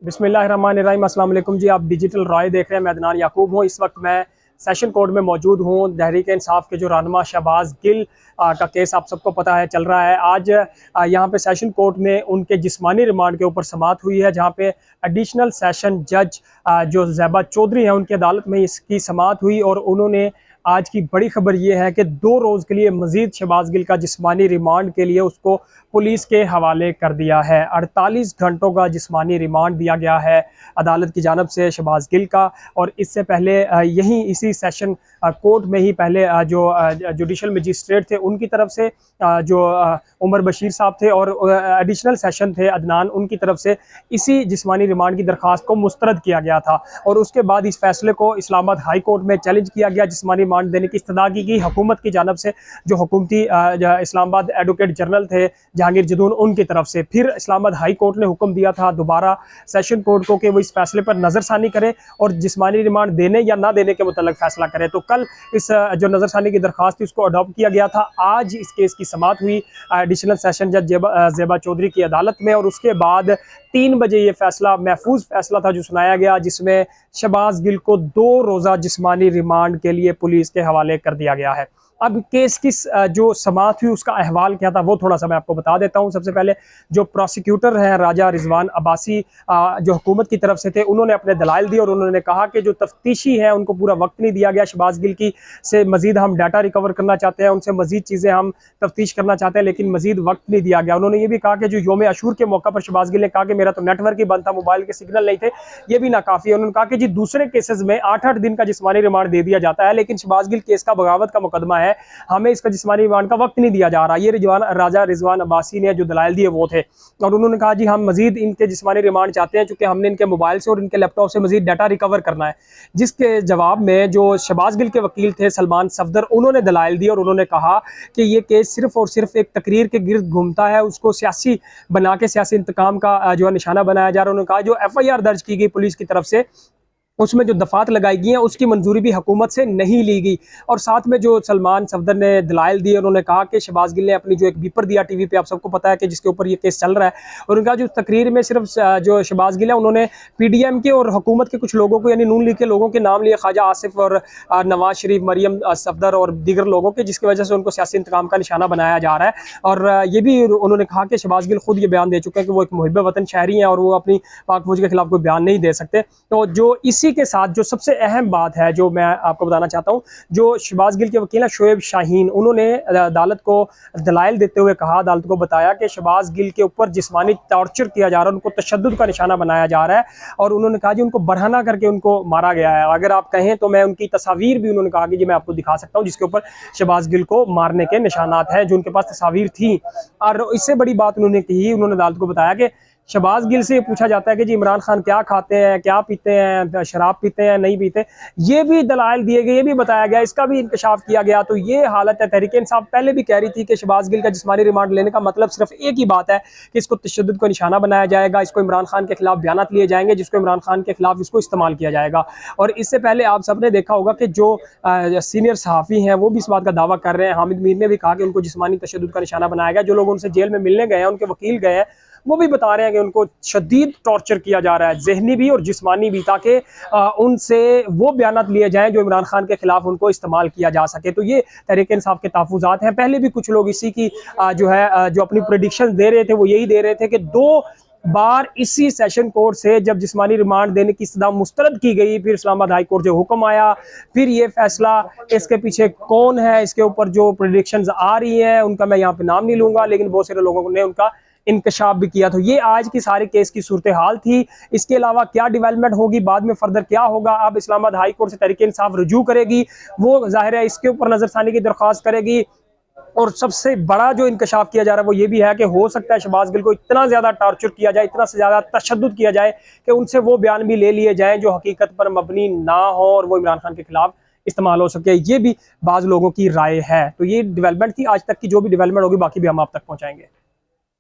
बिस्मिल्लाहिर्रहमानिर्रहीम। अस्सलाम वालेकुम जी। आप डिजिटल रॉय देख रहे हैं। मैं अदनान याकूब हूँ। इस वक्त मैं सेशन कोर्ट में मौजूद हूँ। तहरीक इंसाफ के जो रहनुमा शहबाज गिल का केस आप सबको पता है चल रहा है। आज यहाँ पे सेशन कोर्ट में उनके जिस्मानी रिमांड के ऊपर समाअत हुई है, जहाँ पे एडिशनल सेशन जज जो ज़ैबा चौधरी हैं उनकी अदालत में इसकी समाअत हुई। और उन्होंने आज की बड़ी खबर ये है कि 2 रोज़ के लिए मज़ीद शहबाज गिल का जिस्मानी रिमांड के लिए उसको पुलिस के हवाले कर दिया है। 48 घंटों का जिस्मानी रिमांड दिया गया है अदालत की जानब से शहबाज गिल का। और इससे पहले यहीं इसी सेशन कोर्ट में ही पहले जो जुडिशल मजिस्ट्रेट थे उनकी तरफ से जो उमर बशीर साहब थे और एडिशनल सेशन थे अदनान, उनकी तरफ से इसी जिस्मानी रिमांड की दरख्वास्त को मुस्तरद किया गया था। और उसके बाद इस फैसले को इस्लामाबाद हाई कोर्ट में चैलेंज किया गया। जिस्मानी रिमांड देने की इस्तदा की गई हुकूमत की जानब से, जो हुकूमती इस्लामाबाद एडवोकेट जनरल थे जहांगीर जदून, उनकी तरफ से। फिर इस्लामाबाद हाई कोर्ट ने हुक्म दिया था दोबारा सेशन कोर्ट को कि वो इस फैसले पर नज़रसानी करे और जिस्मानी रिमांड देने या ना देने के मुतल्लिक़ फैसला करे। तो कल इस जो नज़रसानी की दरख्वास्त थी उसको अडॉप्ट किया गया था। आज इस केस की समाअत हुई एडिशनल सेशन जज ज़ैबा चौधरी की अदालत में। और उसके बाद 3 बजे ये फैसला, महफूज फैसला था जो सुनाया गया, जिसमें शहबाज गिल को 2 रोज़ा जिस्मानी रिमांड के लिए पुलिस के हवाले कर दिया गया है। अब केस की जो समाअत हुई उसका अहवाल क्या था वो थोड़ा सा मैं आपको बता देता हूँ। सबसे पहले जो प्रोसिक्यूटर हैं राजा रिजवान अब्बासी जो हुकूमत की तरफ से थे, उन्होंने अपने दलाइल दिए और उन्होंने कहा कि जो तफ्तीशी है उनको पूरा वक्त नहीं दिया गया शहबाज गिल की से मजीद हम डाटा रिकवर करना चाहते हैं, उनसे मजीद चीज़ें हम तफ्तीश करना चाहते हैं, लेकिन मजीद वक्त नहीं दिया गया। उन्होंने ये भी कहा कि जो योम अशूर के मौका पर शहबाज गिल ने कहा कि मेरा तो नेटवर्क ही बंद था, मोबाइल के सिग्नल नहीं थे, ये भी नाकाफ़ी है। उन्होंने कहा कि जी दूसरे केसेस में 8-8 दिन का जिस्मानी रिमांड दे दिया जाता है, लेकिन शहबाज गिल केस का बगावत का मुकदमा है, हमें इसका जिस्मानी रिमांड का वक्त नहीं दिया जा रहा। ये राजा रिजवान अब्बासी ने जो दलाइल दिए वो थे। और उन्होंने कहा जी हम मजीद इनके जिस्मानी रिमांड चाहते हैं, चूंकि हमने इनके मोबाइल से और इनके लैपटॉप से मजीद डाटा रिकवर करना है। जिसके जवाब में जो शहबाज गिल के वकील थे सलमान सफदर, उन्होंने दलाइल दिए और उन्होंने कहा कि ये केस सिर्फ और सिर्फ एक तकरीर के गिर्द घूमता है, उसको सियासी बना के सियासी इंतकाम का जो निशाना बनाया जा रहा है। उन्होंने कहा जो FIR दर्ज की गई पुलिस की तरफ से उसमें जो दफात लगाई गई हैं उसकी मंजूरी भी हुकूमत से नहीं ली गई। और साथ में जो सलमान सफदर ने दलाइल दिए, उन्होंने कहा कि शहबाज गिल ने अपनी जो एक बीपर दिया टीवी पे, आप सबको पता है कि जिसके ऊपर ये केस चल रहा है, और उनका जो तकरीर में सिर्फ जो शहबाज गिल है उन्होंने PDM के और हुकूमत के कुछ लोगों को यानी नून लीग के लोगों के नाम लिए, ख्वाजा आसिफ और नवाज शरीफ, मरियम सफदर और दीगर लोगों के, जिसकी वजह से उनको सियासी इंतकाम का निशाना बनाया जा रहा है। और ये भी उन्होंने कहा कि शहबाज गिल खुद ये बयान दे चुके हैं कि वो एक मुहिब वतन शहरी हैं और वो अपनी पाक फौज के खिलाफ कोई बयान नहीं दे सकते। तो जो इसी के साथ जो सबसे अहम बात है जो मैं आपको बताना चाहता हूं, जो शहबाज गिल के वकील हैं शोएब शाहीन, उन्होंने अदालत को दलाइल देते हुए कहा, अदालत को बताया कि शहबाज गिल के ऊपर जिस्मानी टॉर्चर किया जा रहा है, उनको तशद्दुद का निशाना बनाया जा रहा है। और उन्होंने कहा जी उनको बरहना करके उनको मारा गया है। अगर आप कहें तो मैं उनकी तस्वीर भी, उन्होंने कहा कि जी मैं आपको दिखा सकता हूं जिसके ऊपर शहबाज गिल को मारने के निशानात हैं, जो उनके पास तस्वीर थी। और इससे बड़ी बात उन्होंने कही, उन्होंने अदालत को बताया कि शहबाज गिल से पूछा जाता है कि जी इमरान खान क्या खाते हैं, क्या पीते हैं, शराब पीते हैं, नहीं पीते, ये भी दलाइल दिए गए, ये भी बताया गया, इसका भी इंकशाफ किया गया। तो ये हालत है। तहरीक इंसाफ पहले भी कह रही थी कि शहबाज गिल का जिस्मानी रिमांड लेने का मतलब सिर्फ एक ही बात है कि इसको तशद्दुद को निशाना बनाया जाएगा, इसको इमरान खान के खिलाफ बयानात लिए जाएंगे, जिसको इमरान खान के खिलाफ इसको इस्तेमाल किया जाएगा। और इससे पहले आप सब ने देखा होगा कि जो सीनियर सहाफ़ी हैं वो भी इस बात का दावा कर रहे हैं। हामिद मीर ने भी कहा कि उनको जिस्मानी तशद्दुद का निशाना बनाया गया। जो लोग उनसे जेल में मिलने गए हैं, उनके वकील गए हैं, वो भी बता रहे हैं कि उनको शदीद टॉर्चर किया जा रहा है, जहनी भी और जिस्मानी भी, ताकि उनसे वो बयानात लिए जाएं जो इमरान खान के खिलाफ उनको इस्तेमाल किया जा सके। तो ये तहरीक इंसाफ के तहफ़्फ़ुज़ात हैं। पहले भी कुछ लोग इसी की जो अपनी प्रेडिक्शन दे रहे थे वो यही दे रहे थे कि 2 बार इसी सेशन कोर्ट से जब जिस्मानी रिमांड देने की इस्तदा मुस्तरद की गई, फिर इस्लामाबाद हाई कोर्ट से हुक्म आया, फिर ये फैसला, इसके पीछे कौन है, इसके ऊपर जो प्रेडिक्शंस आ रही हैं उनका मैं यहाँ पे नाम नहीं लूँगा, लेकिन बहुत सारे लोगों ने उनका इंकशाफ भी किया। तो ये आज की सारे केस की सूरत हाल थी। इसके अलावा क्या डेवलपमेंट होगी, बाद में फर्दर क्या होगा, अब इस्लामाबाद हाई कोर्ट से तहरीक इंसाफ रुजू करेगी, वो जाहिर है इसके ऊपर नजरसानी की दरख्वास्त करेगी। और सबसे बड़ा जो इंकशाफ किया जा रहा है वो ये भी है कि हो सकता है शहबाज गिल को इतना ज़्यादा टॉर्चर किया जाए, इतना से ज़्यादा तशद्दुद किया जाए कि उनसे वो बयान भी ले लिए जाएँ जो हकीकत पर मबनी ना हो और वो इमरान खान के खिलाफ इस्तेमाल हो सके। ये भी बाज़ लोगों की राय है। तो ये डेवलपमेंट थी आज तक की, जो भी डेवलपमेंट होगी बाकी भी हम आप तक पहुँचाएंगे।